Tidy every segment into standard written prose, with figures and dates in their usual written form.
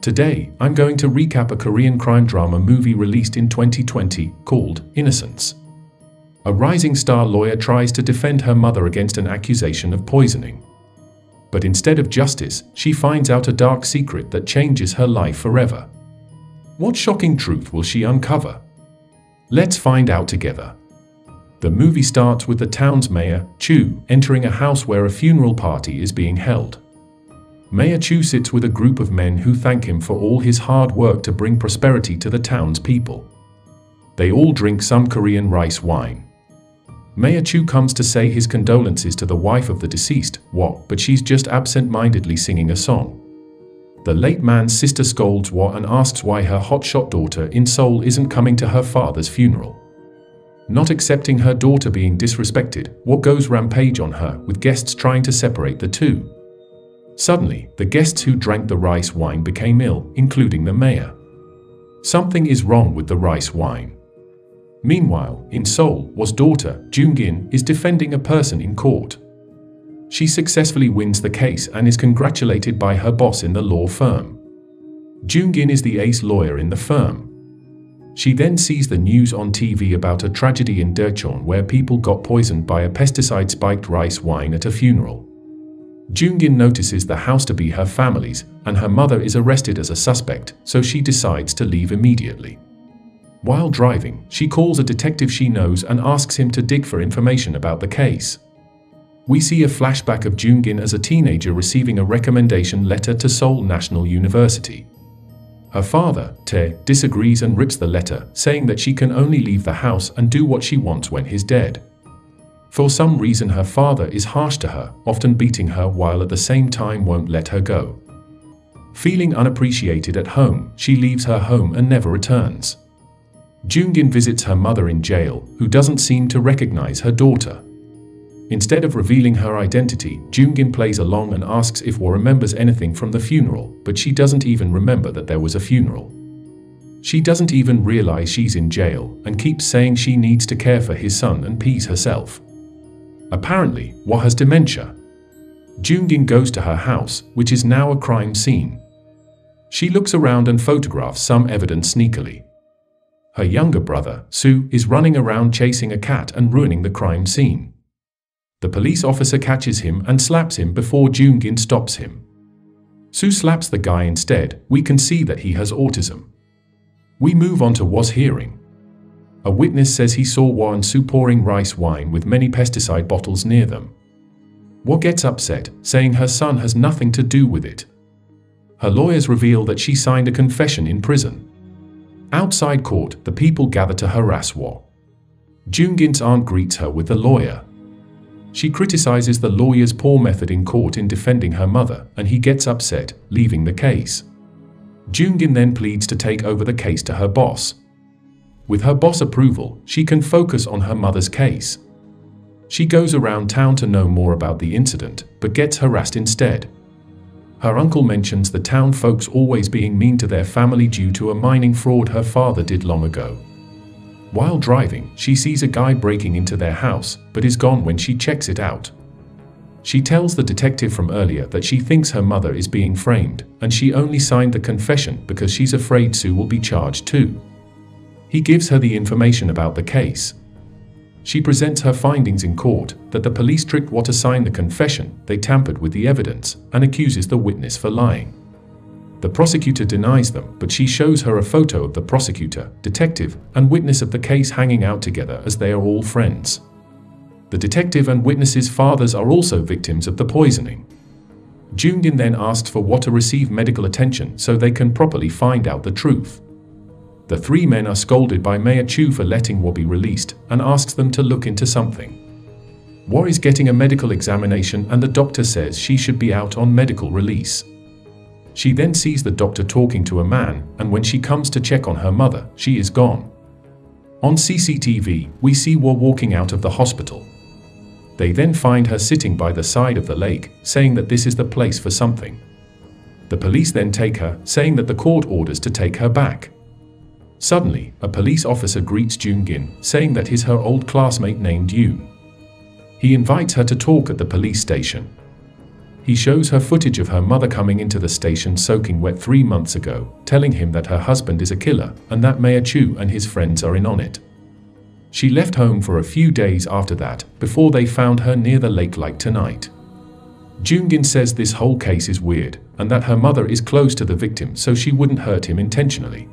Today, I'm going to recap a Korean crime drama movie released in 2020 called Innocence. A rising star lawyer tries to defend her mother against an accusation of poisoning. But instead of justice, she finds out a dark secret that changes her life forever. What shocking truth will she uncover? Let's find out together. The movie starts with the town's mayor, Chu, entering a house where a funeral party is being held. Mayor Chu sits with a group of men who thank him for all his hard work to bring prosperity to the town's people. They all drink some Korean rice wine. Mayor Chu comes to say his condolences to the wife of the deceased, but she's just absent-mindedly singing a song. The late man's sister scolds and asks why her hotshot daughter in Seoul isn't coming to her father's funeral. Not accepting her daughter being disrespected, goes rampage on her, with guests trying to separate the two. Suddenly, the guests who drank the rice wine became ill, including the mayor. Something is wrong with the rice wine. Meanwhile, in Seoul, Woo's daughter, Jung-in, is defending a person in court. She successfully wins the case and is congratulated by her boss in the law firm. Jung-in is the ace lawyer in the firm. She then sees the news on TV about a tragedy in Daejeon where people got poisoned by a pesticide-spiked rice wine at a funeral. Jung-in notices the house to be her family's, and her mother is arrested as a suspect, so she decides to leave immediately. While driving, she calls a detective she knows and asks him to dig for information about the case. We see a flashback of Jung-in as a teenager receiving a recommendation letter to Seoul National University. Her father, Tae, disagrees and rips the letter, saying that she can only leave the house and do what she wants when he's dead. For some reason her father is harsh to her, often beating her while at the same time won't let her go. Feeling unappreciated at home, she leaves her home and never returns. Jung-in visits her mother in jail, who doesn't seem to recognize her daughter. Instead of revealing her identity, Jung-in plays along and asks if Woo remembers anything from the funeral, but she doesn't even remember that there was a funeral. She doesn't even realize she's in jail, and keeps saying she needs to care for his son and pees herself. Apparently, Woo has dementia. Jung-in goes to her house, which is now a crime scene. She looks around and photographs some evidence sneakily. Her younger brother, Soo, is running around chasing a cat and ruining the crime scene. The police officer catches him and slaps him before Jung-in stops him. Soo slaps the guy instead. We can see that he has autism. We move on to Woo's hearing. A witness says he saw Woo and Soo pouring rice wine with many pesticide bottles near them. Woo gets upset, saying her son has nothing to do with it. Her lawyers reveal that she signed a confession in prison. Outside court, the people gather to harass Woo. Jung-in's aunt greets her with the lawyer. She criticizes the lawyer's poor method in court in defending her mother, and he gets upset, leaving the case. Jung-in then pleads to take over the case to her boss. With her boss' approval, she can focus on her mother's case. She goes around town to know more about the incident, but gets harassed instead. Her uncle mentions the town folks always being mean to their family due to a mining fraud her father did long ago. While driving, she sees a guy breaking into their house, but is gone when she checks it out. She tells the detective from earlier that she thinks her mother is being framed, and she only signed the confession because she's afraid Soo will be charged too. He gives her the information about the case. She presents her findings in court, that the police tricked Woo to sign the confession, they tampered with the evidence, and accuses the witness for lying. The prosecutor denies them, but she shows her a photo of the prosecutor, detective, and witness of the case hanging out together as they are all friends. The detective and witness's fathers are also victims of the poisoning. Jung-in then asks for Woo to receive medical attention so they can properly find out the truth. The three men are scolded by Mayor Chu for letting Woo be released, and asks them to look into something. Woo is getting a medical examination and the doctor says she should be out on medical release. She then sees the doctor talking to a man, and when she comes to check on her mother, she is gone. On CCTV, we see Woo walking out of the hospital. They then find her sitting by the side of the lake, saying that this is the place for something. The police then take her, saying that the court orders to take her back. Suddenly, a police officer greets Jung-in, saying that he's her old classmate named Yoon. He invites her to talk at the police station. he shows her footage of her mother coming into the station soaking wet 3 months ago, telling him that her husband is a killer and that Mayor Chu and his friends are in on it. She left home for a few days after that, before they found her near the lake like tonight. Jungin says this whole case is weird, and that her mother is close to the victim so she wouldn't hurt him intentionally.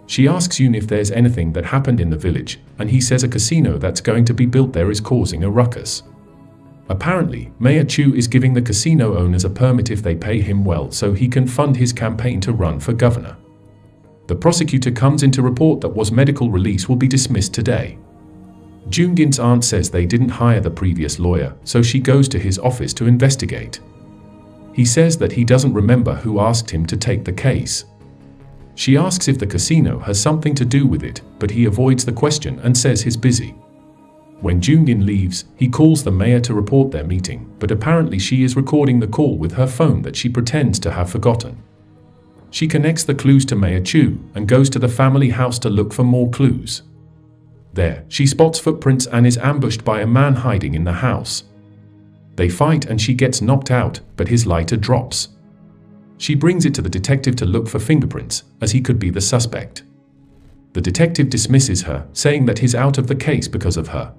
She asks Yoon if there's anything that happened in the village, and he says a casino that's going to be built there is causing a ruckus. Apparently, Mayor Chu is giving the casino owners a permit if they pay him well so he can fund his campaign to run for governor. The prosecutor comes in to report that Was medical release will be dismissed today. Jungin's aunt says they didn't hire the previous lawyer, so she goes to his office to investigate. He says that he doesn't remember who asked him to take the case. She asks if the casino has something to do with it, but he avoids the question and says he's busy. When Jungin leaves, he calls the mayor to report their meeting, but apparently she is recording the call with her phone that she pretends to have forgotten. She connects the clues to Mayor Chu and goes to the family house to look for more clues. There, she spots footprints and is ambushed by a man hiding in the house. They fight and she gets knocked out, but his lighter drops. She brings it to the detective to look for fingerprints, as he could be the suspect. The detective dismisses her, saying that he's out of the case because of her.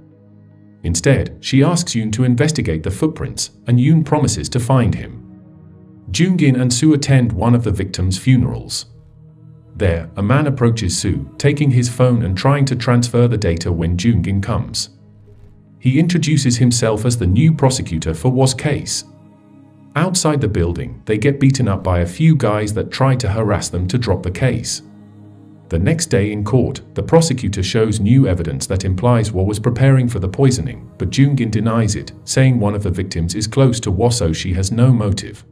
Instead, she asks Yoon to investigate the footprints, and Yoon promises to find him. Jungin and Soo attend one of the victims' funerals. There, a man approaches Soo, taking his phone and trying to transfer the data when Jungin comes. He introduces himself as the new prosecutor for Was case. Outside the building, they get beaten up by a few guys that try to harass them to drop the case. The next day in court, the prosecutor shows new evidence that implies Wa was preparing for the poisoning, but Jungin denies it, saying one of the victims is close to Wa so she has no motive.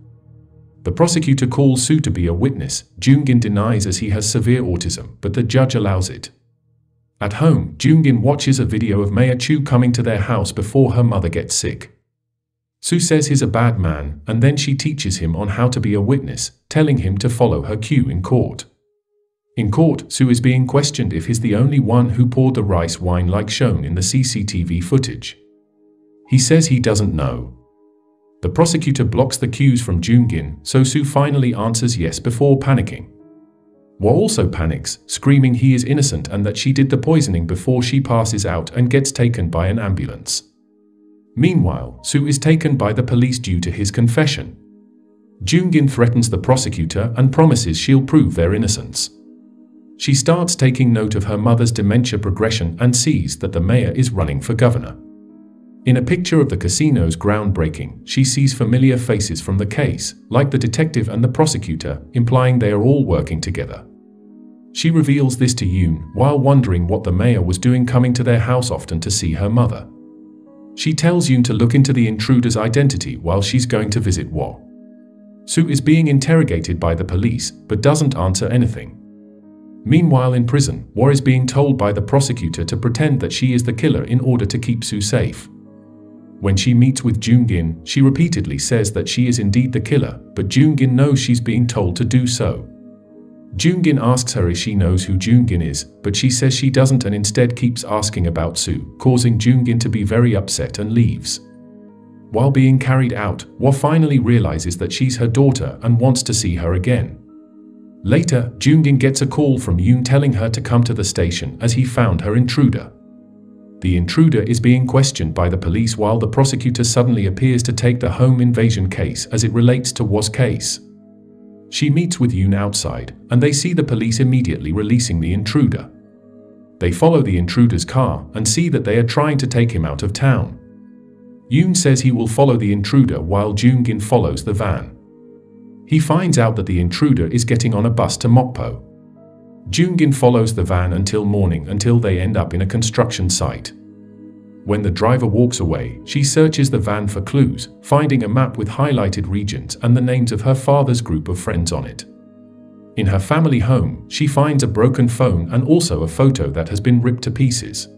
The prosecutor calls Soo to be a witness. Jungin denies as he has severe autism, but the judge allows it. At home, Jungin watches a video of Mayor Chu coming to their house before her mother gets sick. Soo says he's a bad man, and then she teaches him on how to be a witness, telling him to follow her cue in court. In court, Soo is being questioned if he's the only one who poured the rice wine like shown in the CCTV footage. He says he doesn't know. The prosecutor blocks the cues from Jungin, so Soo finally answers yes before panicking. Wa also panics, screaming he is innocent and that she did the poisoning before she passes out and gets taken by an ambulance. Meanwhile, Soo is taken by the police due to his confession. Jungin threatens the prosecutor and promises she'll prove their innocence. She starts taking note of her mother's dementia progression and sees that the mayor is running for governor. In a picture of the casino's groundbreaking, she sees familiar faces from the case, like the detective and the prosecutor, implying they are all working together. She reveals this to Yoon while wondering what the mayor was doing coming to their house often to see her mother. She tells Yoon to look into the intruder's identity while she's going to visit Wa. Soo is being interrogated by the police, but doesn't answer anything. Meanwhile in prison, Wa is being told by the prosecutor to pretend that she is the killer in order to keep Soo safe. When she meets with Jungin, she repeatedly says that she is indeed the killer, but Jungin knows she's being told to do so. Jungin asks her if she knows who Jungin is, but she says she doesn't and instead keeps asking about Soo, causing Jungin to be very upset and leaves. While being carried out, Wa finally realizes that she's her daughter and wants to see her again. Later, Jungin gets a call from Yoon telling her to come to the station as he found her intruder. The intruder is being questioned by the police while the prosecutor suddenly appears to take the home invasion case as it relates to Was case. She meets with Yoon outside, and they see the police immediately releasing the intruder. They follow the intruder's car and see that they are trying to take him out of town. Yoon says he will follow the intruder while Jungin follows the van. He finds out that the intruder is getting on a bus to Mokpo. Jungin follows the van until morning until they end up in a construction site. When the driver walks away, she searches the van for clues, finding a map with highlighted regions and the names of her father's group of friends on it. In her family home, she finds a broken phone and also a photo that has been ripped to pieces.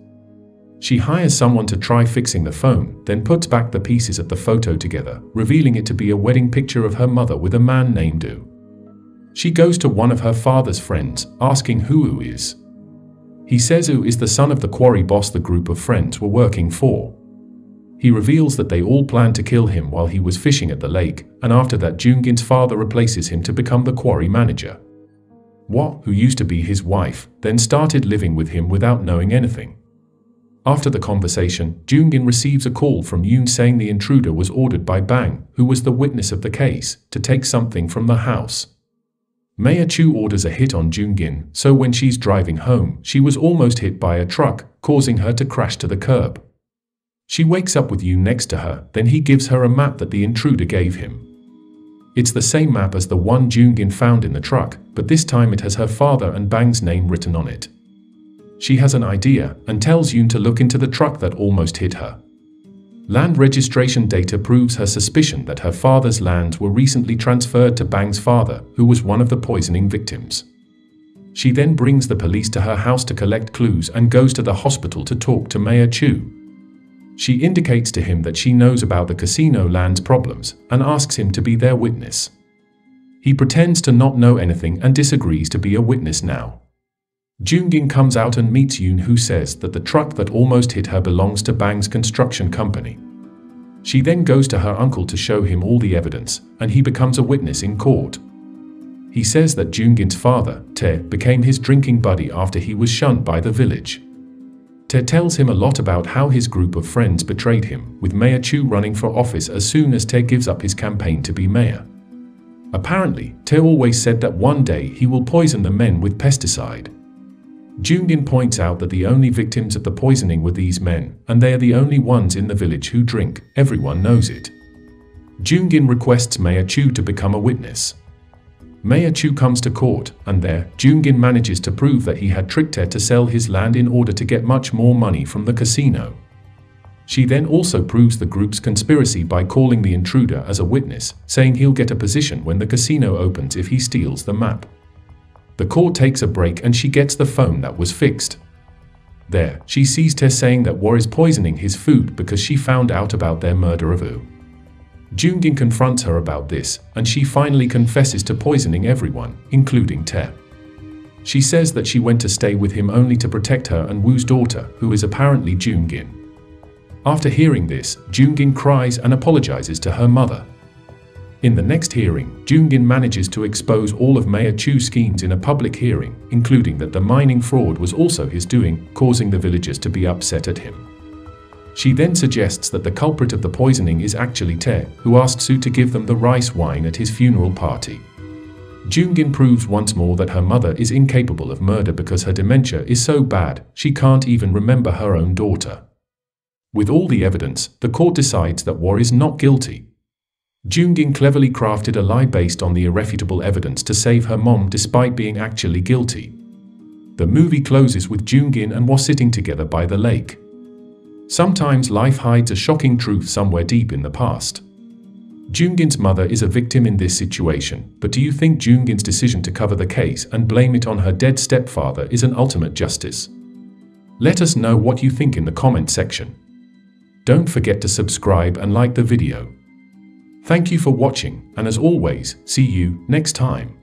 She hires someone to try fixing the phone, then puts back the pieces of the photo together, revealing it to be a wedding picture of her mother with a man named U. She goes to one of her father's friends, asking who U is. He says U is the son of the quarry boss the group of friends were working for. He reveals that they all planned to kill him while he was fishing at the lake, and after that Jung-in's father replaces him to become the quarry manager. Woo, who used to be his wife, then started living with him without knowing anything. After the conversation, Jung-in receives a call from Yoon saying the intruder was ordered by Bang, who was the witness of the case, to take something from the house. Mayor Chu orders a hit on Jung-in, so when she's driving home, she was almost hit by a truck, causing her to crash to the curb. She wakes up with Yoon next to her, then he gives her a map that the intruder gave him. It's the same map as the one Jung-in found in the truck, but this time it has her father and Bang's name written on it. She has an idea, and tells Yoon to look into the truck that almost hit her. Land registration data proves her suspicion that her father's lands were recently transferred to Bang's father, who was one of the poisoning victims. She then brings the police to her house to collect clues and goes to the hospital to talk to Mayor Chu. She indicates to him that she knows about the casino land's problems and asks him to be their witness. He pretends to not know anything and disagrees to be a witness now. Jung-in comes out and meets Yoon, who says that the truck that almost hit her belongs to Bang's construction company. She then goes to her uncle to show him all the evidence, and he becomes a witness in court. He says that Jung-in's father, Tae, became his drinking buddy after he was shunned by the village. Tae tells him a lot about how his group of friends betrayed him, with Mayor Chu running for office as soon as Tae gives up his campaign to be mayor. Apparently, Tae always said that one day he will poison the men with pesticide. Jung-in points out that the only victims of the poisoning were these men, and they are the only ones in the village who drink. Everyone knows it. Jung-in requests Mayor Chu to become a witness. Mayor Chu comes to court, and there, Jung-in manages to prove that he had tricked her to sell his land in order to get much more money from the casino. She then also proves the group's conspiracy by calling the intruder as a witness, saying he'll get a position when the casino opens if he steals the map. The court takes a break and she gets the phone that was fixed. There, she sees Tae saying that Woo is poisoning his food because she found out about their murder of Woo. Jung-in confronts her about this, and she finally confesses to poisoning everyone, including Tae. She says that she went to stay with him only to protect her and Woo's daughter, who is apparently Jung-in. After hearing this, Jung-in cries and apologizes to her mother. In the next hearing, Jung-in manages to expose all of Mayor Chu's schemes in a public hearing, including that the mining fraud was also his doing, causing the villagers to be upset at him. She then suggests that the culprit of the poisoning is actually Tae, who asked Soo to give them the rice wine at his funeral party. Jung-in proves once more that her mother is incapable of murder because her dementia is so bad, she can't even remember her own daughter. With all the evidence, the court decides that Woo is not guilty. Jung-in cleverly crafted a lie based on the irrefutable evidence to save her mom despite being actually guilty. The movie closes with Jung-in and Woo sitting together by the lake. Sometimes life hides a shocking truth somewhere deep in the past. Jung-in's mother is a victim in this situation, but do you think Jung-in's decision to cover the case and blame it on her dead stepfather is an ultimate justice? Let us know what you think in the comment section. Don't forget to subscribe and like the video. Thank you for watching, and as always, see you next time.